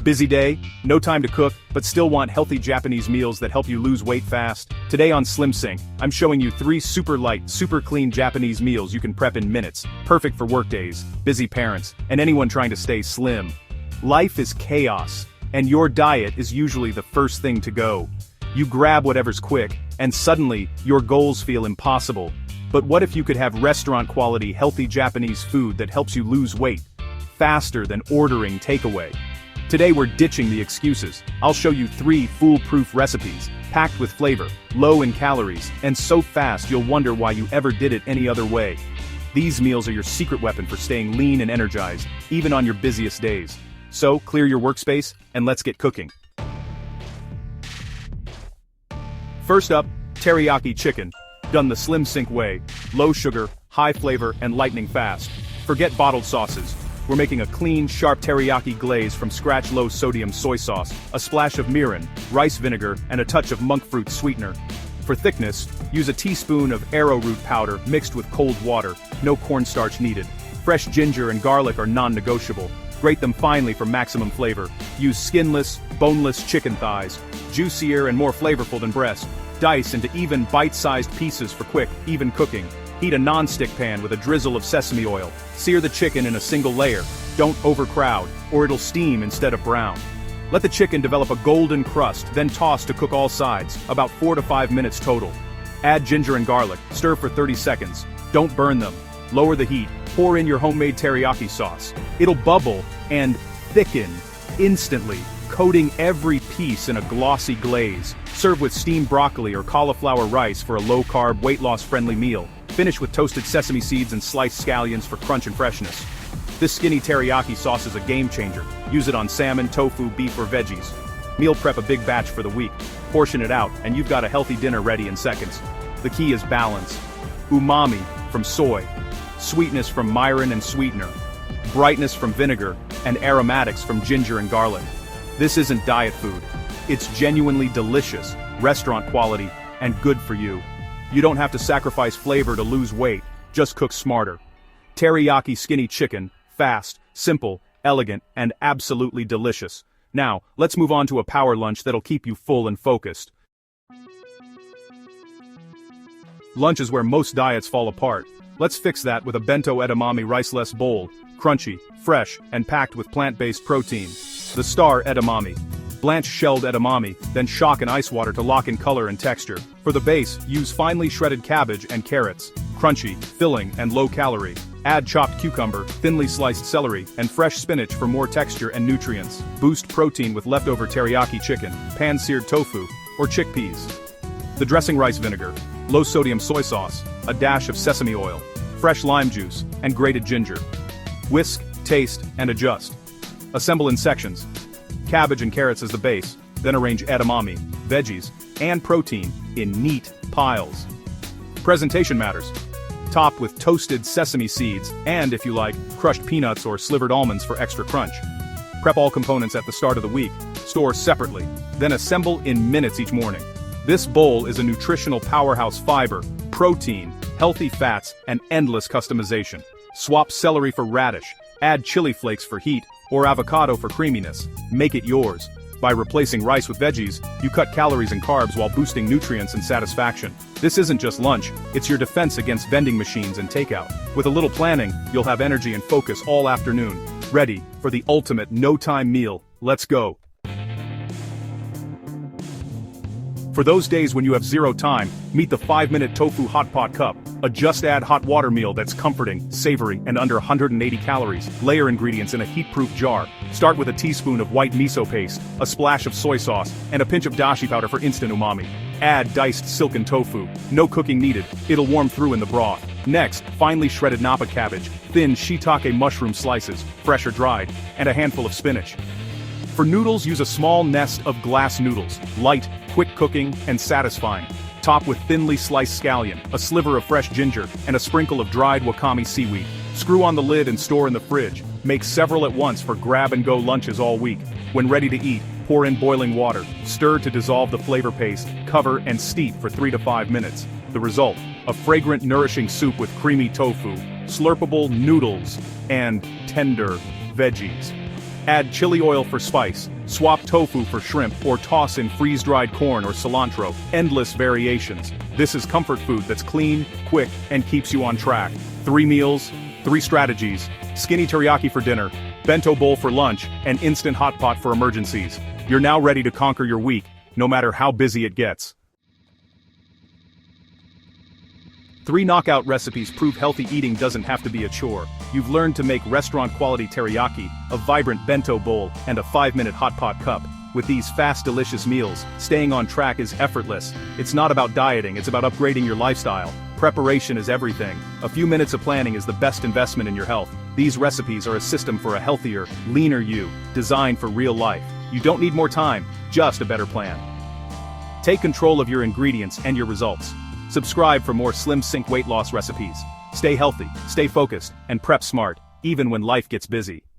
Busy day? No time to cook, but still want healthy Japanese meals that help you lose weight fast? Today on Slim Sync, I'm showing you 3 super light, super clean Japanese meals you can prep in minutes, perfect for workdays, busy parents, and anyone trying to stay slim. Life is chaos, and your diet is usually the first thing to go. You grab whatever's quick, and suddenly, your goals feel impossible. But what if you could have restaurant-quality, healthy Japanese food that helps you lose weight faster than ordering takeaway? Today we're ditching the excuses. I'll show you 3 foolproof recipes, packed with flavor, low in calories, and so fast you'll wonder why you ever did it any other way. These meals are your secret weapon for staying lean and energized, even on your busiest days. So, clear your workspace, and let's get cooking. First up, teriyaki chicken. Done the Slim Sync way, low sugar, high flavor, and lightning fast. Forget bottled sauces. We're making a clean, sharp teriyaki glaze from scratch low-sodium soy sauce, a splash of mirin, rice vinegar, and a touch of monk fruit sweetener. For thickness, use a teaspoon of arrowroot powder mixed with cold water, no cornstarch needed. Fresh ginger and garlic are non-negotiable. Grate them finely for maximum flavor. Use skinless, boneless chicken thighs, juicier and more flavorful than breast. Dice into even bite-sized pieces for quick, even cooking. Heat a non-stick pan with a drizzle of sesame oil. Sear the chicken in a single layer. Don't overcrowd, or it'll steam instead of brown. Let the chicken develop a golden crust, then toss to cook all sides, about 4 to 5 minutes total. Add ginger and garlic, stir for 30 seconds. Don't burn them. Lower the heat, pour in your homemade teriyaki sauce. It'll bubble and thicken instantly, coating every piece in a glossy glaze. Serve with steamed broccoli or cauliflower rice for a low-carb, weight-loss-friendly meal. Finish with toasted sesame seeds and sliced scallions for crunch and freshness. This skinny teriyaki sauce is a game-changer. Use it on salmon, tofu, beef, or veggies. Meal prep a big batch for the week. Portion it out, and you've got a healthy dinner ready in seconds. The key is balance. Umami from soy, sweetness from mirin and sweetener, brightness from vinegar, and aromatics from ginger and garlic. This isn't diet food. It's genuinely delicious, restaurant quality, and good for you. You don't have to sacrifice flavor to lose weight, just cook smarter. Teriyaki Skinny Chicken, fast, simple, elegant, and absolutely delicious. Now, let's move on to a power lunch that'll keep you full and focused. Lunch is where most diets fall apart. Let's fix that with a Bento Edamame Rice-Less Bowl, crunchy, fresh, and packed with plant-based protein. The star edamame. Blanch shelled edamame, then shock in ice water to lock in color and texture. For the base, use finely shredded cabbage and carrots. Crunchy, filling, and low-calorie. Add chopped cucumber, thinly sliced celery, and fresh spinach for more texture and nutrients. Boost protein with leftover teriyaki chicken, pan-seared tofu, or chickpeas. The dressing rice vinegar, low-sodium soy sauce, a dash of sesame oil, fresh lime juice, and grated ginger. Whisk, taste, and adjust. Assemble in sections. Cabbage and carrots as the base, then arrange edamame, veggies, and protein in neat piles. Presentation matters. Top with toasted sesame seeds and, if you like, crushed peanuts or slivered almonds for extra crunch. Prep all components at the start of the week, store separately, then assemble in minutes each morning. This bowl is a nutritional powerhouse: fiber, protein, healthy fats, and endless customization. Swap celery for radish, add chili flakes for heat, or avocado for creaminess. Make it yours. By replacing rice with veggies, you cut calories and carbs while boosting nutrients and satisfaction. This isn't just lunch, it's your defense against vending machines and takeout. With a little planning, you'll have energy and focus all afternoon. Ready for the ultimate no-time meal. Let's go. For those days when you have zero time, meet the 5-minute Tofu Hotpot Cup, a just-add hot water meal that's comforting, savory, and under 180 calories. Layer ingredients in a heat-proof jar. Start with a teaspoon of white miso paste, a splash of soy sauce, and a pinch of dashi powder for instant umami. Add diced silken tofu. No cooking needed, it'll warm through in the broth. Next, finely shredded napa cabbage, thin shiitake mushroom slices, fresh or dried, and a handful of spinach. For noodles, use a small nest of glass noodles, light, quick cooking, and satisfying. Top with thinly sliced scallion, a sliver of fresh ginger, and a sprinkle of dried wakame seaweed. Screw on the lid and store in the fridge. Make several at once for grab-and-go lunches all week. When ready to eat, pour in boiling water, stir to dissolve the flavor paste, cover and steep for 3 to 5 minutes. The result, a fragrant, nourishing soup with creamy tofu, slurpable noodles, and tender veggies. Add chili oil for spice, swap tofu for shrimp, or toss in freeze-dried corn or cilantro. Endless variations. This is comfort food that's clean, quick, and keeps you on track. 3 meals, 3 strategies. Skinny teriyaki for dinner, bento bowl for lunch, and instant hot pot for emergencies. You're now ready to conquer your week, no matter how busy it gets. 3 knockout recipes prove healthy eating doesn't have to be a chore. You've learned to make restaurant-quality teriyaki, a vibrant bento bowl, and a 5-minute hot pot cup. With these fast, delicious meals, staying on track is effortless. It's not about dieting, it's about upgrading your lifestyle. Preparation is everything. A few minutes of planning is the best investment in your health. These recipes are a system for a healthier, leaner you, designed for real life. You don't need more time, just a better plan. Take control of your ingredients and your results. Subscribe for more Slim Sync weight loss recipes. Stay healthy, stay focused, and prep smart, even when life gets busy.